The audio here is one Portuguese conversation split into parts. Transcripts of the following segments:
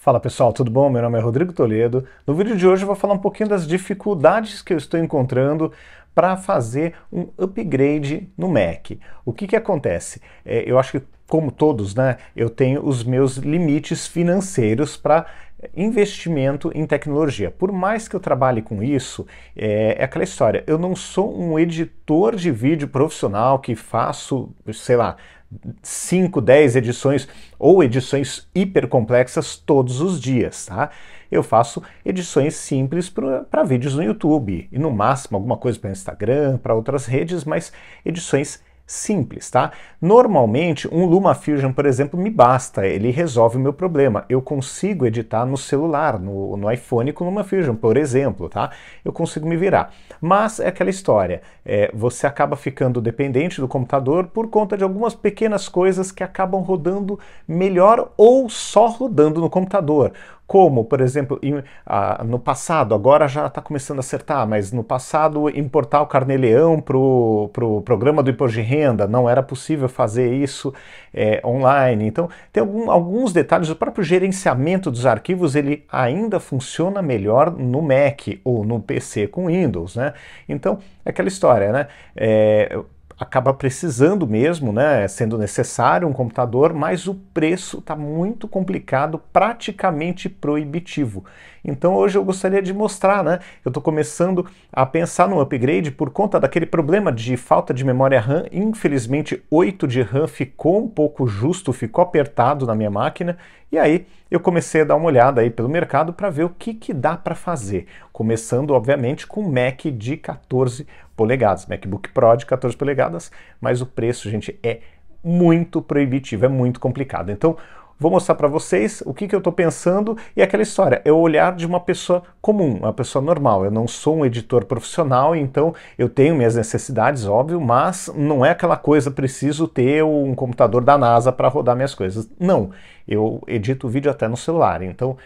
Fala pessoal, tudo bom? Meu nome é Rodrigo Toledo. No vídeo de hoje eu vou falar um pouquinho das dificuldades que eu estou encontrando para fazer um upgrade no Mac. O que acontece? Eu acho que, como todos, né, eu tenho os meus limites financeiros para investimento em tecnologia. Por mais que eu trabalhe com isso, é aquela história, eu não sou um editor de vídeo profissional que faço, sei lá, 5, 10 edições ou edições hiper complexas todos os dias, tá? Eu faço edições simples para vídeos no YouTube e no máximo alguma coisa para Instagram, para outras redes, mas edições simples, tá? Normalmente um LumaFusion, por exemplo, me basta, ele resolve o meu problema. Eu consigo editar no celular, no iPhone com LumaFusion, por exemplo, tá? Eu consigo me virar. Mas é aquela história, você acaba ficando dependente do computador por conta de algumas pequenas coisas que acabam rodando melhor ou só rodando no computador. Como, por exemplo, no passado, agora já está começando a acertar, mas no passado importar o Carnê-Leão para o programa do imposto de renda, não era possível fazer isso online. Então, tem alguns detalhes, o próprio gerenciamento dos arquivos, ele ainda funciona melhor no Mac ou no PC com Windows, né? Então, é aquela história, né? Acaba precisando mesmo, né, sendo necessário um computador, mas o preço está muito complicado, praticamente proibitivo. Então hoje eu gostaria de mostrar, né, eu estou começando a pensar no upgrade por conta daquele problema de falta de memória RAM. Infelizmente 8 de RAM ficou um pouco justo, ficou apertado na minha máquina, e aí eu comecei a dar uma olhada aí pelo mercado para ver o que dá para fazer. Começando, obviamente, com o Mac de 14 polegadas, MacBook Pro de 14 polegadas, mas o preço, gente, é muito proibitivo, é muito complicado. Então, vou mostrar para vocês o que eu estou pensando, e aquela história, é o olhar de uma pessoa comum, uma pessoa normal. Eu não sou um editor profissional, então eu tenho minhas necessidades, óbvio, mas não é aquela coisa, preciso ter um computador da NASA para rodar minhas coisas. Não, eu edito vídeo até no celular, então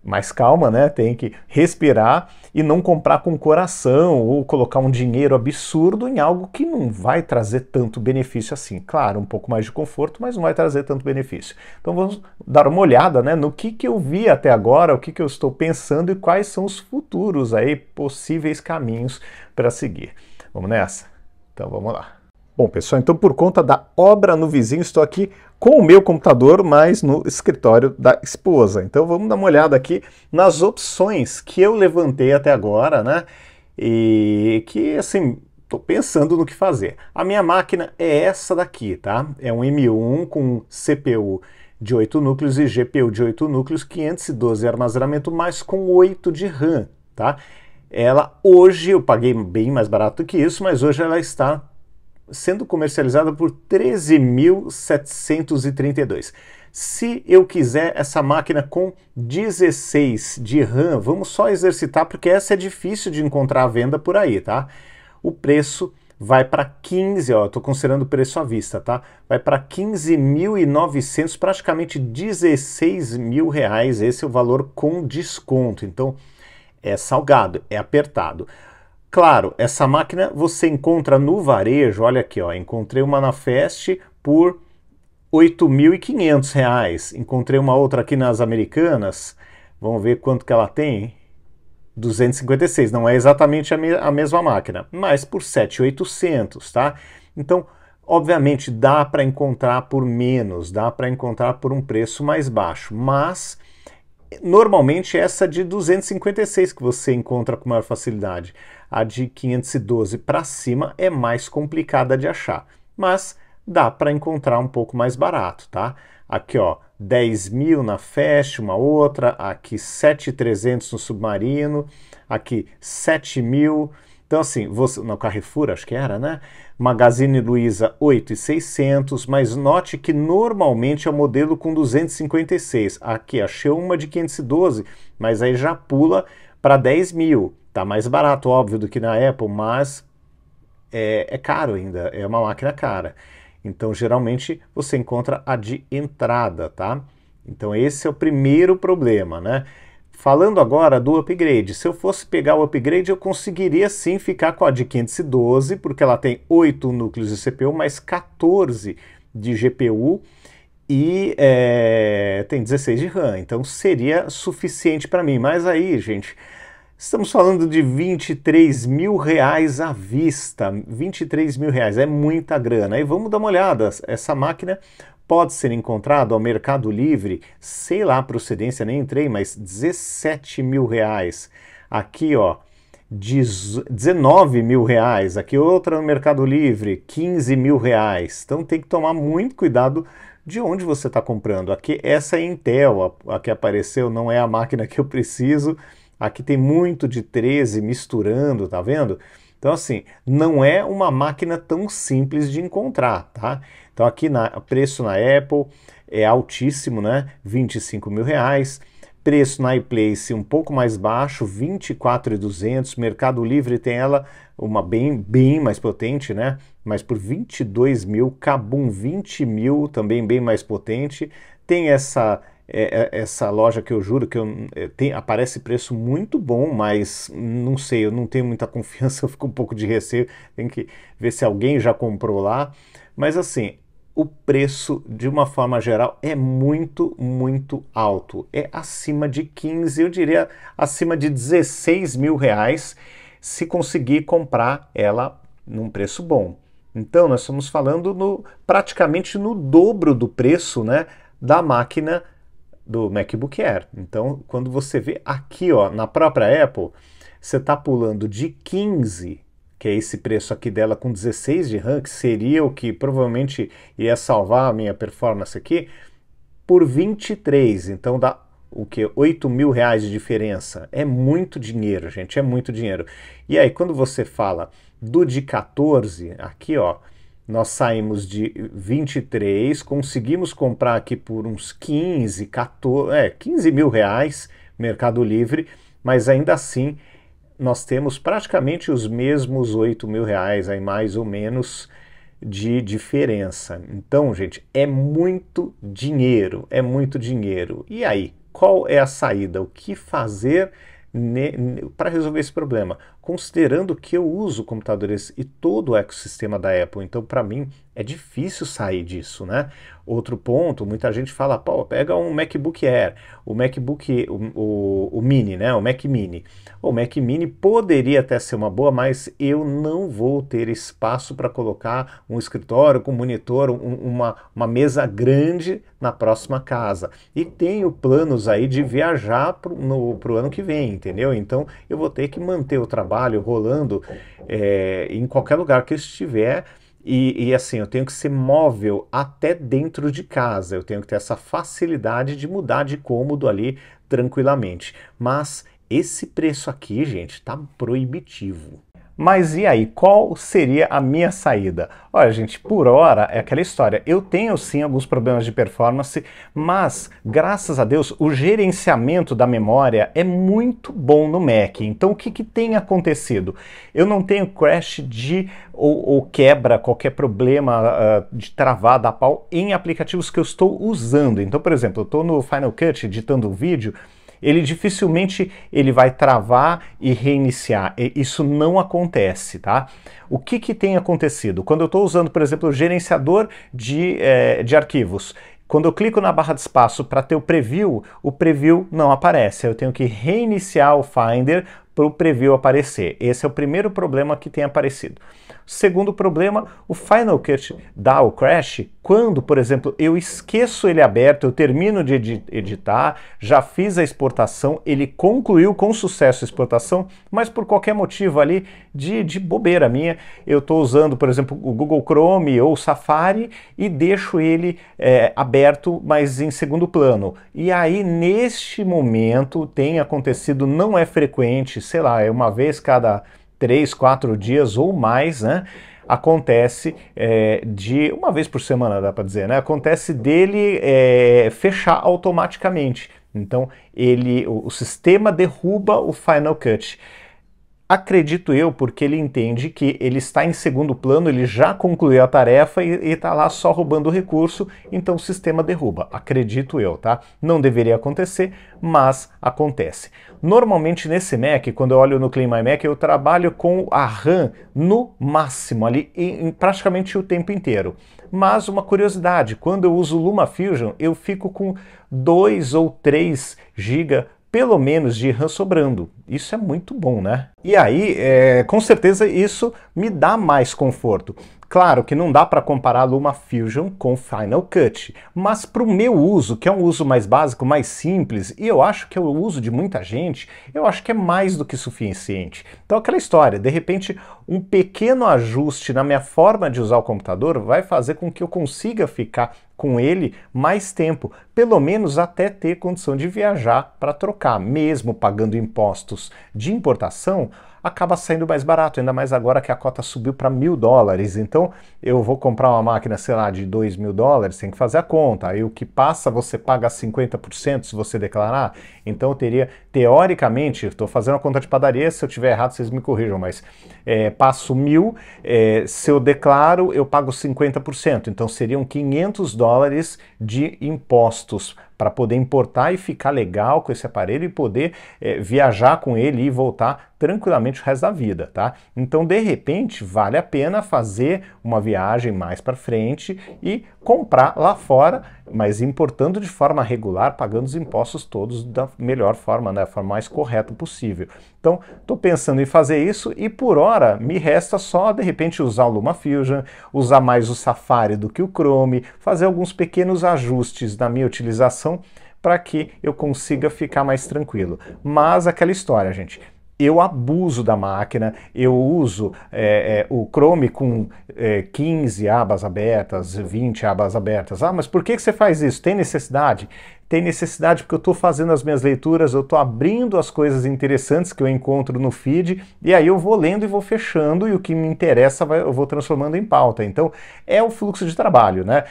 mais calma, né? Tem que respirar e não comprar com coração ou colocar um dinheiro absurdo em algo que não vai trazer tanto benefício assim. Claro, um pouco mais de conforto, mas não vai trazer tanto benefício. Então vamos dar uma olhada, né, no que eu vi até agora, o que eu estou pensando e quais são os futuros aí, possíveis caminhos para seguir. Vamos nessa? Então vamos lá. Bom, pessoal, então por conta da obra no vizinho, estou aqui com o meu computador, mas no escritório da esposa. Então vamos dar uma olhada aqui nas opções que eu levantei até agora, né? E que, assim, estou pensando no que fazer. A minha máquina é essa daqui, tá? É um M1 com CPU de 8 núcleos e GPU de 8 núcleos, 512 de armazenamento, mais com 8 de RAM, tá? Ela, hoje, eu paguei bem mais barato que isso, mas hoje ela está sendo comercializada por 13.732. Se eu quiser essa máquina com 16 de RAM, vamos só exercitar, porque essa é difícil de encontrar à venda por aí, tá? O preço vai para 15, ó, estou considerando o preço à vista, tá? Vai para 15.900, praticamente 16 mil reais, esse é o valor com desconto. Então é salgado, é apertado. Claro, essa máquina você encontra no varejo, olha aqui, ó, encontrei uma na Fest por R$ 8.500. Encontrei uma outra aqui nas Americanas, vamos ver quanto que ela tem, 256, não é exatamente a mesma máquina, mas por 7.800, tá? Então, obviamente, dá para encontrar por menos, dá para encontrar por um preço mais baixo, mas normalmente essa de 256 que você encontra com maior facilidade. A de 512 para cima é mais complicada de achar, mas dá para encontrar um pouco mais barato, tá? Aqui, ó, 10 mil na Fast, uma outra, aqui 7.300 no Submarino, aqui 7 mil. Então, assim, você, no Carrefour, acho que era, né? Magazine Luiza 8.600, mas note que normalmente é o modelo com 256. Aqui, achei uma de 512, mas aí já pula para 10 mil. Tá mais barato, óbvio, do que na Apple, mas é caro ainda, é uma máquina cara. Então, geralmente, você encontra a de entrada, tá? Então, esse é o primeiro problema, né? Falando agora do upgrade, se eu fosse pegar o upgrade, eu conseguiria sim ficar com a de 512, porque ela tem 8 núcleos de CPU, mais 14 de GPU, e tem 16 de RAM, então seria suficiente para mim. Mas aí, gente, estamos falando de R$ 23.000 à vista. R$ 23.000 é muita grana. E vamos dar uma olhada. Essa máquina pode ser encontrada ao Mercado Livre, sei lá a procedência, nem entrei, mas R$ 17.000. Aqui, ó, R$ 19.000. Aqui outra no Mercado Livre, R$ 15.000. Então tem que tomar muito cuidado de onde você está comprando. Aqui essa é Intel, a que apareceu não é a máquina que eu preciso. Aqui tem muito de 13 misturando, tá vendo? Então assim, não é uma máquina tão simples de encontrar, tá? Então aqui o preço na Apple é altíssimo, né? R$ 25.000. Preço na iPlace um pouco mais baixo, 24.200. Mercado Livre tem ela uma bem mais potente, né? Mas por 22.000. Kabum 20.000, também bem mais potente. Tem essa loja que eu juro que aparece preço muito bom, mas não sei, eu não tenho muita confiança, eu fico um pouco de receio, tem que ver se alguém já comprou lá. Mas assim, o preço, de uma forma geral, é muito alto. É acima de 15, eu diria acima de R$ 16.000, se conseguir comprar ela num preço bom. Então, nós estamos falando praticamente no dobro do preço, né, da máquina do MacBook Air. Então, quando você vê aqui, ó, na própria Apple, você está pulando de 15, que é esse preço aqui dela, com 16 de RAM, que seria o que provavelmente ia salvar a minha performance aqui, por 23. Então dá o que? R$ 8.000 de diferença. É muito dinheiro, gente, é muito dinheiro. E aí, quando você fala do de 14, aqui, ó, nós saímos de 23, conseguimos comprar aqui por uns 15, 14, R$ 15.000, Mercado Livre, mas ainda assim nós temos praticamente os mesmos R$ 8.000, aí mais ou menos, de diferença. Então, gente, é muito dinheiro, é muito dinheiro. E aí, qual é a saída? O que fazer para resolver esse problema? Considerando que eu uso computadores e todo o ecossistema da Apple, então para mim é difícil sair disso, né? Outro ponto, muita gente fala, pô, pega um MacBook Air, o MacBook, o Mini, né? O Mac Mini. O Mac Mini poderia até ser uma boa, mas eu não vou ter espaço para colocar um escritório com monitor, uma mesa grande na próxima casa. E tenho planos aí de viajar pro ano que vem, entendeu? Então eu vou ter que manter o trabalho rolando em qualquer lugar que eu estiver. E assim, eu tenho que ser móvel até dentro de casa, eu tenho que ter essa facilidade de mudar de cômodo ali tranquilamente. Mas esse preço aqui, gente, tá proibitivo. Mas e aí, qual seria a minha saída? Olha, gente, por hora é aquela história. Eu tenho sim alguns problemas de performance, mas graças a Deus o gerenciamento da memória é muito bom no Mac. Então o que tem acontecido? Eu não tenho crash ou quebra, qualquer problema de travada a pau em aplicativos que eu estou usando. Então, por exemplo, eu estou no Final Cut editando um vídeo. Ele dificilmente vai travar e reiniciar. Isso não acontece, tá? O que tem acontecido? Quando eu estou usando, por exemplo, o gerenciador de arquivos, quando eu clico na barra de espaço para ter o preview não aparece. Eu tenho que reiniciar o Finder para o preview aparecer. Esse é o primeiro problema que tem aparecido. Segundo problema, o Final Cut dá o crash quando, por exemplo, eu esqueço ele aberto, eu termino de editar, já fiz a exportação, ele concluiu com sucesso a exportação, mas por qualquer motivo ali de bobeira minha, eu estou usando, por exemplo, o Google Chrome ou o Safari e deixo ele aberto, mas em segundo plano. E aí, neste momento, tem acontecido, não é frequente, sei lá, é uma vez cada 3, 4 dias ou mais, né? Acontece de uma vez por semana, dá para dizer, né? Acontece dele fechar automaticamente. Então, o sistema derruba o Final Cut. Acredito eu, porque ele entende que ele está em segundo plano, ele já concluiu a tarefa e está lá só roubando o recurso, então o sistema derruba. Acredito eu, tá? Não deveria acontecer, mas acontece. Normalmente nesse Mac, quando eu olho no Clean My Mac, eu trabalho com a RAM no máximo, ali em praticamente o tempo inteiro. Mas uma curiosidade, quando eu uso o LumaFusion, eu fico com 2 ou 3 GB pelo menos de RAM sobrando. Isso é muito bom, né? E aí, com certeza, isso me dá mais conforto. Claro que não dá para comparar LumaFusion com Final Cut, mas para o meu uso, que é um uso mais básico, mais simples, e eu acho que é o uso de muita gente, eu acho que é mais do que suficiente. Então aquela história, de repente um pequeno ajuste na minha forma de usar o computador vai fazer com que eu consiga ficar com ele mais tempo, pelo menos até ter condição de viajar para trocar, mesmo pagando impostos de importação, acaba saindo mais barato, ainda mais agora que a cota subiu para $1.000. Então eu vou comprar uma máquina, sei lá, de $2.000, tem que fazer a conta. Aí o que passa você paga 50% se você declarar. Então eu teria, teoricamente, estou fazendo a conta de padaria, se eu tiver errado vocês me corrijam, mas passo 1.000, se eu declaro eu pago 50%. Então seriam $500 de impostos para poder importar e ficar legal com esse aparelho e poder viajar com ele e voltar tranquilamente o resto da vida, tá? Então, de repente, vale a pena fazer uma viagem mais para frente e comprar lá fora, mas importando de forma regular, pagando os impostos todos da melhor forma, né? Da forma mais correta possível. Então, estou pensando em fazer isso e por hora me resta só, de repente, usar o LumaFusion, usar mais o Safari do que o Chrome, fazer alguns pequenos ajustes na minha utilização para que eu consiga ficar mais tranquilo. Mas aquela história, gente, eu abuso da máquina, eu uso o Chrome com 15 abas abertas, 20 abas abertas. Ah, mas por que você faz isso? Tem necessidade? Tem necessidade porque eu estou fazendo as minhas leituras, eu estou abrindo as coisas interessantes que eu encontro no feed, e aí eu vou lendo e vou fechando, e o que me interessa eu vou transformando em pauta. Então, é o fluxo de trabalho, né?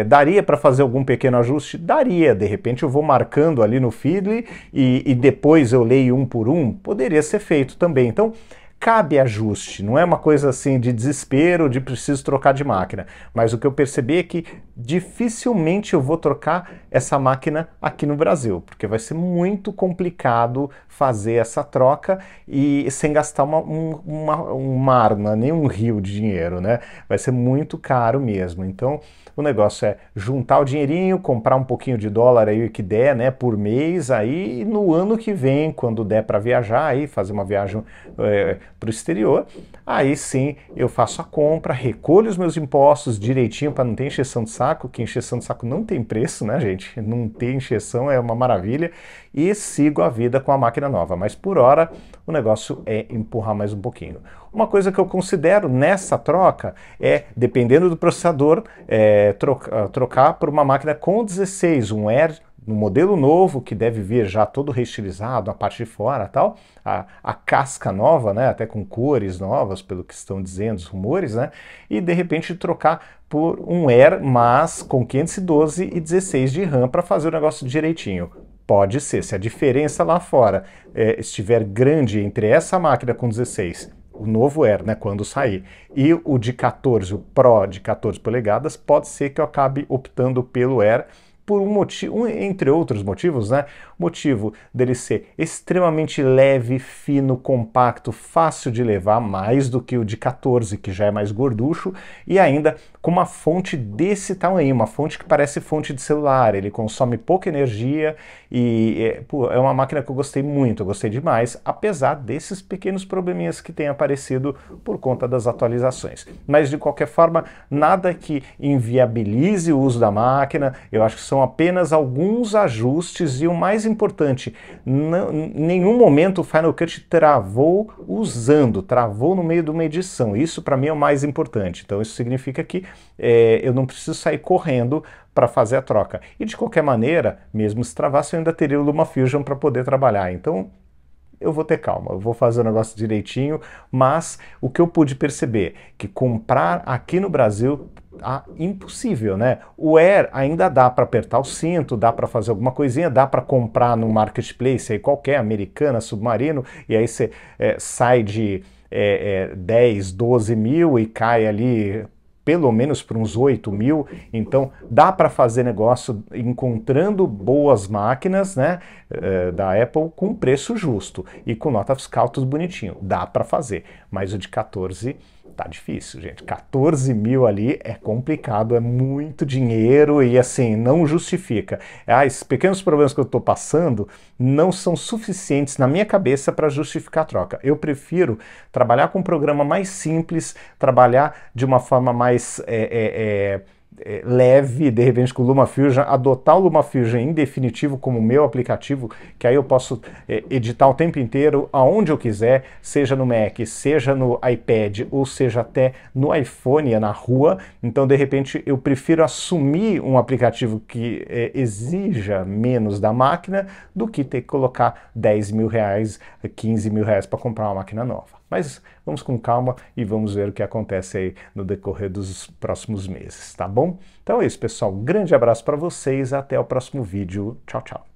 Daria para fazer algum pequeno ajuste? Daria. De repente eu vou marcando ali no Feedly e depois eu leio um por um? Poderia ser feito também. Então, cabe ajuste, não é uma coisa assim de desespero, de preciso trocar de máquina, mas o que eu percebi é que dificilmente eu vou trocar essa máquina aqui no Brasil, porque vai ser muito complicado fazer essa troca e sem gastar um mar, não é nem um rio de dinheiro, né? Vai ser muito caro mesmo. Então o negócio é juntar o dinheirinho, comprar um pouquinho de dólar aí que der, né, por mês, aí no ano que vem, quando der para viajar, aí fazer uma viagem para o exterior, aí sim eu faço a compra, recolho os meus impostos direitinho para não ter encheção de saco, que encheção de saco não tem preço, né, gente? Não tem encheção, é uma maravilha, e sigo a vida com a máquina nova, mas por hora o negócio é empurrar mais um pouquinho. Uma coisa que eu considero nessa troca é, dependendo do processador, trocar por uma máquina com 16, um Air, no modelo novo, que deve vir já todo reestilizado, a parte de fora tal, a casca nova, né, até com cores novas, pelo que estão dizendo os rumores, né, e de repente trocar por um Air, mas com 512 e 16 de RAM para fazer o negócio direitinho. Pode ser, se a diferença lá fora estiver grande entre essa máquina com 16, o novo Air, né, quando sair, e o de 14, o Pro de 14 polegadas, pode ser que eu acabe optando pelo Air, por um motivo, entre outros motivos, né? O motivo dele ser extremamente leve, fino, compacto, fácil de levar, mais do que o de 14, que já é mais gorducho, e ainda com uma fonte desse tamanho, uma fonte que parece fonte de celular, ele consome pouca energia e é uma máquina que eu gostei muito, eu gostei demais, apesar desses pequenos probleminhas que têm aparecido por conta das atualizações. Mas de qualquer forma, nada que inviabilize o uso da máquina, eu acho que são apenas alguns ajustes e o mais importante, em nenhum momento o Final Cut travou travou no meio de uma edição. Isso para mim é o mais importante. Então isso significa que eu não preciso sair correndo para fazer a troca. E de qualquer maneira, mesmo se travasse, eu ainda teria o LumaFusion para poder trabalhar. Então eu vou ter calma, eu vou fazer o negócio direitinho, mas o que eu pude perceber, que comprar aqui no Brasil impossível, né? O Air ainda dá para apertar o cinto, dá para fazer alguma coisinha, dá para comprar no marketplace aí qualquer, Americana, Submarino, e aí você sai de 10, 12 mil e cai ali pelo menos para uns 8 mil, então dá para fazer negócio encontrando boas máquinas, né, da Apple com preço justo e com nota fiscal tudo bonitinho, dá para fazer, mas o de 14 tá difícil, gente. 14 mil ali é complicado, é muito dinheiro e assim, não justifica. Esses pequenos problemas que eu estou passando não são suficientes na minha cabeça para justificar a troca. Eu prefiro trabalhar com um programa mais simples, trabalhar de uma forma mais leve, de repente com o LumaFusion, adotar o LumaFusion em definitivo como meu aplicativo, que aí eu posso editar o tempo inteiro, aonde eu quiser, seja no Mac, seja no iPad, ou seja até no iPhone, na rua. Então, de repente, eu prefiro assumir um aplicativo que exija menos da máquina do que ter que colocar 10 mil reais, 15 mil reais para comprar uma máquina nova. Mas vamos com calma e vamos ver o que acontece aí no decorrer dos próximos meses, tá bom? Então é isso, pessoal. Um grande abraço para vocês, até o próximo vídeo. Tchau, tchau.